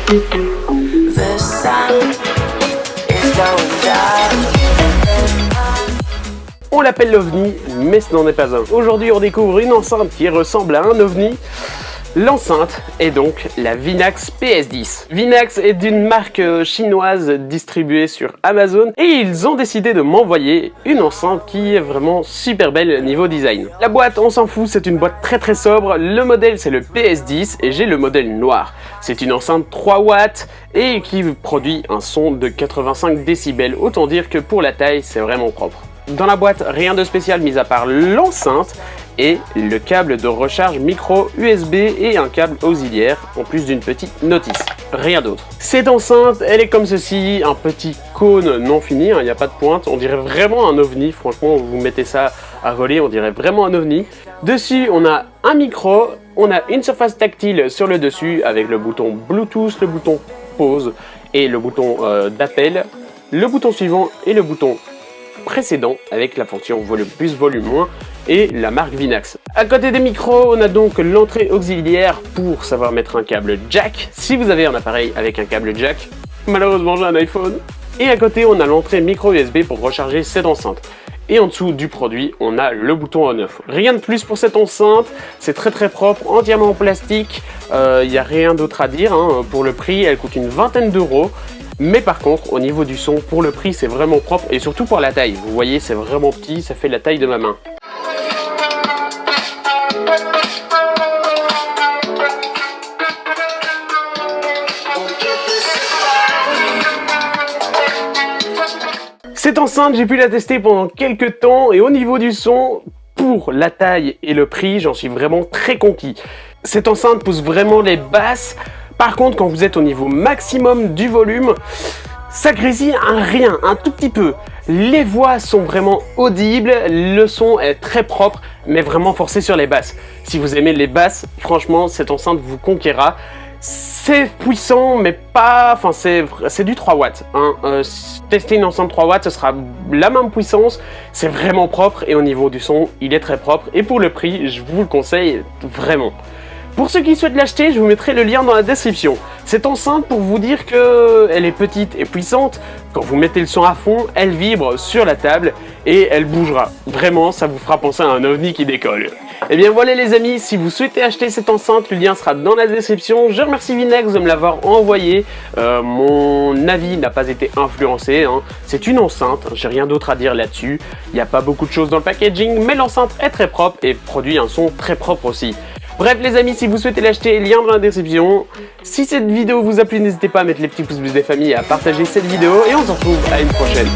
The sun is going down. On l'appelle l'OVNI, mais ce n'en est pas un. Aujourd'hui, on découvre une enceinte qui ressemble à un OVNI. L'enceinte est donc la Vinax PS10. Vinax est d'une marque chinoise distribuée sur Amazon et ils ont décidé de m'envoyer une enceinte qui est vraiment super belle niveau design. La boîte, on s'en fout, c'est une boîte très sobre. Le modèle, c'est le PS10 et j'ai le modèle noir. C'est une enceinte 3 watts et qui produit un son de 85 décibels. Autant dire que pour la taille, c'est vraiment propre. Dans la boîte, rien de spécial mis à part l'enceinte et le câble de recharge micro USB et un câble auxiliaire en plus d'une petite notice. Rien d'autre. Cette enceinte, elle est comme ceci, un petit cône non fini, il n'y a pas de pointe. On dirait vraiment un OVNI, franchement, vous mettez ça à voler, on dirait vraiment un OVNI. Dessus, on a un micro, on a une surface tactile sur le dessus avec le bouton Bluetooth, le bouton pause et le bouton d'appel, le bouton suivant et le bouton précédent avec la fonction volume plus, volume moins et la marque Vinax. À côté des micros, on a donc l'entrée auxiliaire pour savoir mettre un câble jack. Si vous avez un appareil avec un câble jack, malheureusement j'ai un iPhone. Et à côté, on a l'entrée micro USB pour recharger cette enceinte. Et en dessous du produit, on a le bouton on-off. Rien de plus pour cette enceinte, c'est très propre, entièrement en plastique. Il n'y a rien d'autre à dire, hein. Pour le prix, elle coûte une vingtaine d'euros. Mais par contre, au niveau du son, pour le prix, c'est vraiment propre et surtout pour la taille. Vous voyez, c'est vraiment petit, ça fait la taille de ma main. Cette enceinte, j'ai pu la tester pendant quelques temps et au niveau du son, pour la taille et le prix, j'en suis vraiment très conquis. Cette enceinte pousse vraiment les basses. Par contre, quand vous êtes au niveau maximum du volume, ça grésille un tout petit peu. Les voix sont vraiment audibles, le son est très propre, mais vraiment forcé sur les basses. Si vous aimez les basses, franchement, cette enceinte vous conquérera. C'est puissant, mais pas... Enfin, c'est du 3 watts. Hein. Tester une enceinte 3 watts, ce sera la même puissance. C'est vraiment propre et au niveau du son, il est très propre. Et pour le prix, je vous le conseille vraiment. Pour ceux qui souhaitent l'acheter, je vous mettrai le lien dans la description. Cette enceinte, pour vous dire qu'elle est petite et puissante, quand vous mettez le son à fond, elle vibre sur la table et elle bougera. Vraiment, ça vous fera penser à un OVNI qui décolle. Et bien voilà les amis, si vous souhaitez acheter cette enceinte, le lien sera dans la description. Je remercie Vinax de me l'avoir envoyé. Mon avis n'a pas été influencé, hein. C'est une enceinte, j'ai rien d'autre à dire là-dessus. Il n'y a pas beaucoup de choses dans le packaging, mais l'enceinte est très propre et produit un son très propre aussi. Bref les amis, si vous souhaitez l'acheter, lien dans la description. Si cette vidéo vous a plu, n'hésitez pas à mettre les petits pouces bleus des familles et à partager cette vidéo. Et on se retrouve à une prochaine.